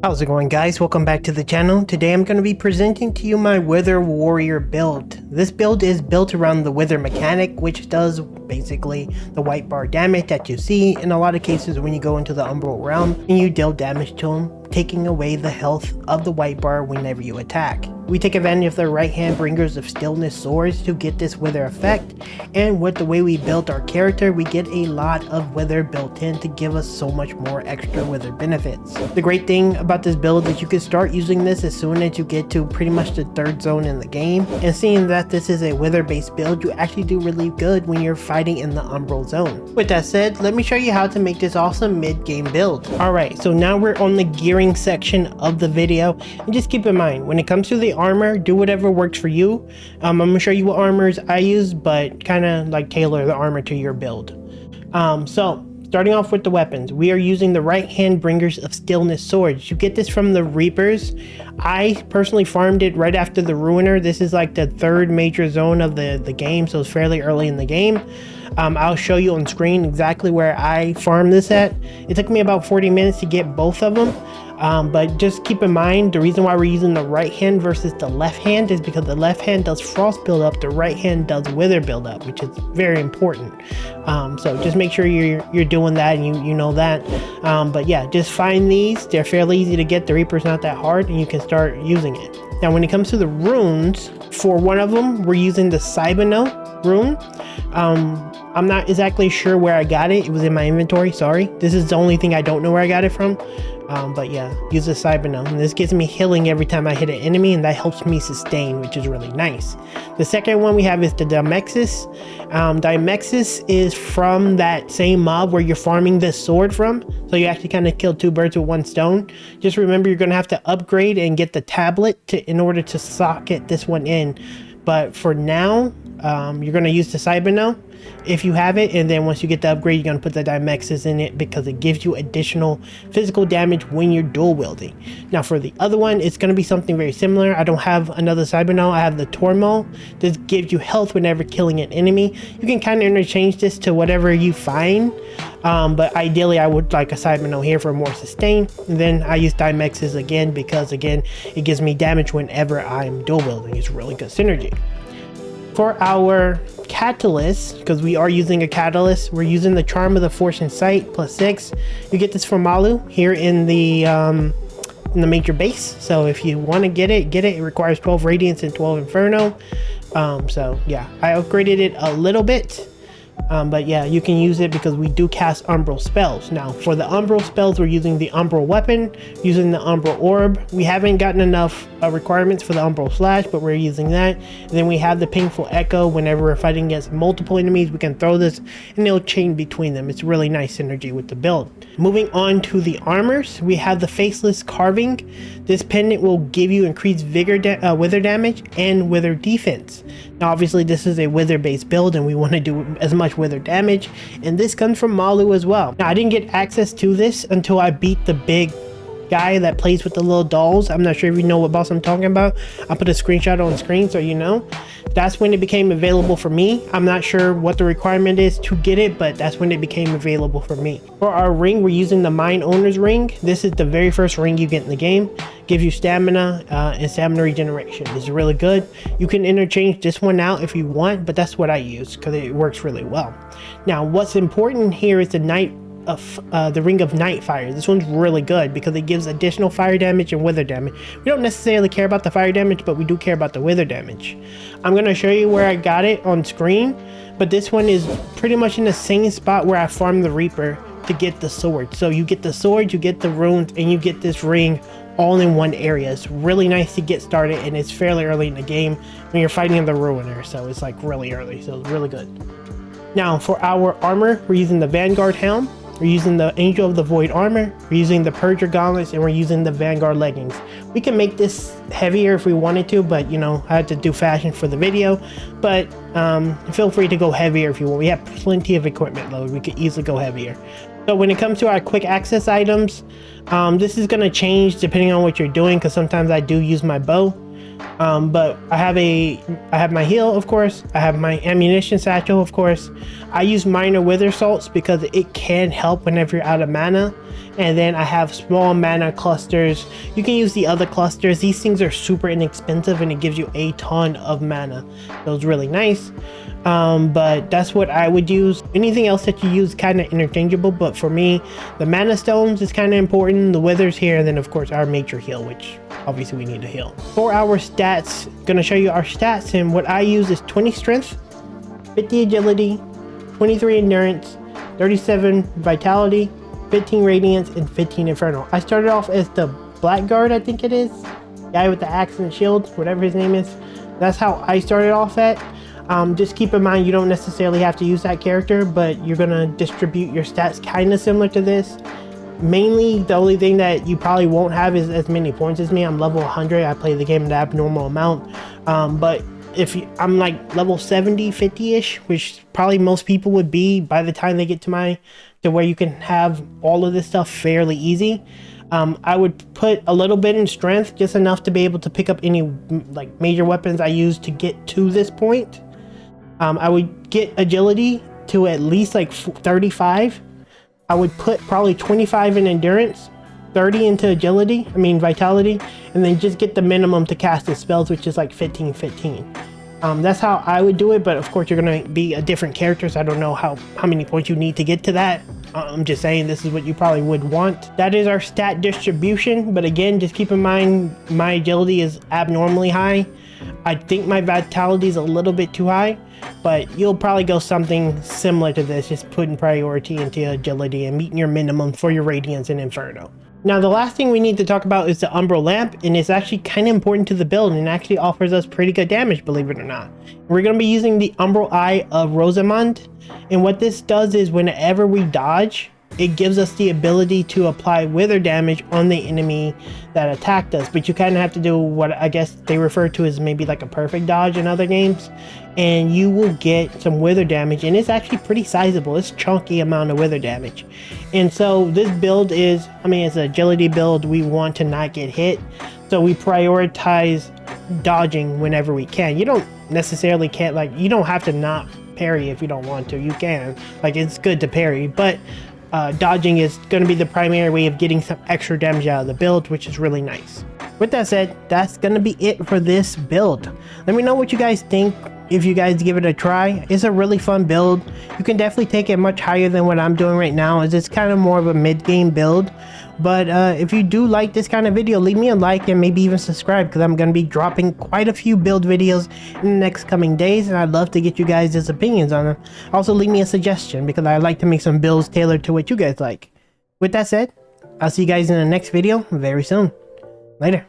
How's it going, guys? Welcome back to the channel. Today I'm going to be presenting to you my Wither Warrior build. This build is built around the Wither mechanic, which does basically the white bar damage that you see in a lot of cases when you go into the Umbral realm and you deal damage to them, taking away the health of the white bar whenever you attack. We take advantage of the right hand bringers of stillness swords to get this wither effect, and with the way we built our character, we get a lot of wither built in to give us so much more extra wither benefits. The great thing about this build is you can start using this as soon as you get to pretty much the third zone in the game, and seeing that this is a wither based build, you actually do really good when you're fighting in the Umbral zone. With that said, let me show you how to make this awesome mid game build. Alright, so now we're on the gearing section of the video, and just keep in mind when it comes to the armor, do whatever works for you. I'm gonna show you what armors I use, but kind of like tailor the armor to your build. So starting off with the weapons, we are using the right hand bringers of stillness swords. You get this from the Reapers. I personally farmed it right after the Ruiner. This is like the third major zone of the game, so it's fairly early in the game. I'll show you on screen exactly where I farmed this at. It took me about 40 minutes to get both of them. But just keep in mind, the reason why we're using the right hand versus the left hand is because the left hand does frost build up, the right hand does wither build up, which is very important. So just make sure you're doing that and you know that. But yeah, just find these. They're fairly easy to get. The Reaper's not that hard, and you can start using it. Now when it comes to the runes, for one of them we're using the Cybano rune. I'm not exactly sure where I got it. It was in my inventory, sorry. This is the only thing I don't know where I got it from. But yeah, use the Cybano. And this gives me healing every time I hit an enemy, and that helps me sustain, which is really nice. The second one we have is the Dimexus. Dimexus is from that same mob where you're farming this sword from. So you actually kind of kill two birds with one stone. Just remember you're going to have to upgrade and get the tablet in order to socket this one in. But for now, you're going to use the Cybano if you have it, and then once you get the upgrade, you're going to put the Dimexus in it because it gives you additional physical damage when you're dual wielding. Now for the other one, it's going to be something very similar. I don't have another Cybano, I have the Tormo. This gives you health whenever killing an enemy. You can kind of interchange this to whatever you find, but ideally I would like a Cybano here for more sustain. And then I use Dimexus again because again it gives me damage whenever I'm dual wielding. It's really good synergy. For our catalyst, because we are using a catalyst, we're using the Charm of the Fortune Sight +6. You get this from Malu here in the major base. So if you want to get it. It requires 12 Radiance and 12 Inferno. So yeah, I upgraded it a little bit. But yeah, you can use it because we do cast Umbral spells. Now for the Umbral spells, we're using the Umbral weapon, using the Umbral orb. We haven't gotten enough requirements for the Umbral slash, but we're using that. And then we have the Painful Echo. Whenever we're fighting against multiple enemies, we can throw this and it'll chain between them. It's really nice synergy with the build. Moving on to the armors, we have the Faceless Carving. This pendant will give you increased wither damage and wither defense. Now obviously this is a wither based build and we want to do as much wither damage, and this comes from Malu as well. Now I didn't get access to this until I beat the big guy that plays with the little dolls. I'm not sure if you know what boss I'm talking about. I'll put a screenshot on screen so you know. That's when it became available for me. I'm not sure what the requirement is to get it, but that's when it became available for me. For our ring, we're using the Mine Owner's Ring. This is the very first ring you get in the game. Gives you stamina and stamina regeneration. This is really good. You can interchange this one out if you want, but that's what I use because it works really well. Now what's important here is the Ring of Nightfire. This one's really good because it gives additional fire damage and wither damage. We don't necessarily care about the fire damage, but we do care about the wither damage. I'm going to show you where I got it on screen, but this one is pretty much in the same spot where I farmed the Reaper to get the sword. So you get the sword, you get the runes, and you get this ring all in one area. It's really nice to get started, and it's fairly early in the game when you're fighting in the Ruiner, so it's like really early, so it's really good. Now for our armor, we're using the Vanguard Helm. We're using the Angel of the Void armor, we're using the Purger gauntlets, and we're using the Vanguard leggings. We can make this heavier if we wanted to, but you know, I had to do fashion for the video. But feel free to go heavier if you want. We have plenty of equipment load. We could easily go heavier. So when it comes to our quick access items, this is going to change depending on what you're doing, because sometimes I do use my bow. But I have my heal, of course. I have my ammunition satchel, of course. I use minor wither salts because it can help whenever you're out of mana. And then I have small mana clusters. You can use the other clusters. These things are super inexpensive and it gives you a ton of mana. So it's really nice. But that's what I would use. Anything else that you use kind of interchangeable, but for me, the mana stones is kind of important. The withers here, and then of course our major heal, which obviously we need to heal. For our stats, gonna show you our stats, and what I use is 20 strength, 50 agility, 23 endurance, 37 vitality, 15 radiance, and 15 infernal. I started off as the blackguard, I think it is, guy with the axe and shield, whatever his name is. That's how I started off at. Just keep in mind you don't necessarily have to use that character, but you're gonna distribute your stats kind of similar to this. Mainly the only thing that you probably won't have is as many points as me. I'm level 100. I play the game an abnormal amount, but if I'm like level 70, 50-ish, which probably most people would be by the time they get to where you can have all of this stuff fairly easy. I would put a little bit in strength, just enough to be able to pick up any like major weapons I use to get to this point. I would get agility to at least like 35. I would put probably 25 in endurance, 30 into vitality, and then just get the minimum to cast the spells, which is like 15. That's how I would do it, but of course you're gonna be a different character, so I don't know how many points you need to get to that. I'm just saying this is what you probably would want. That is our stat distribution, but again, just keep in mind my agility is abnormally high. I think my vitality is a little bit too high, but you'll probably go something similar to this, just putting priority into agility and meeting your minimum for your radiance and inferno. Now the last thing we need to talk about is the Umbral lamp, and it's actually kind of important to the build and actually offers us pretty good damage, believe it or not. We're going to be using the Umbral Eye of Rosamond, and what this does is whenever we dodge, it gives us the ability to apply wither damage on the enemy that attacked us, but you kind of have to do what I guess they refer to as maybe like a perfect dodge in other games, and you will get some wither damage, and it's actually pretty sizable. It's a chunky amount of wither damage. And so this build is, it's an agility build. We want to not get hit, so we prioritize dodging whenever we can. You don't necessarily you don't have to not parry if you don't want to. You can, it's good to parry, but dodging is going to be the primary way of getting some extra damage out of the build, which is really nice. With that said, that's going to be it for this build. Let me know what you guys think if you guys give it a try. It's a really fun build. You can definitely take it much higher than what I'm doing right now, as it's kind of more of a mid-game build. But if you do like this kind of video, leave me a like and maybe even subscribe, because I'm going to be dropping quite a few build videos in the next coming days, and I'd love to get you guys' opinions on them. Also, leave me a suggestion, because I like to make some builds tailored to what you guys like. With that said, I'll see you guys in the next video very soon. Later.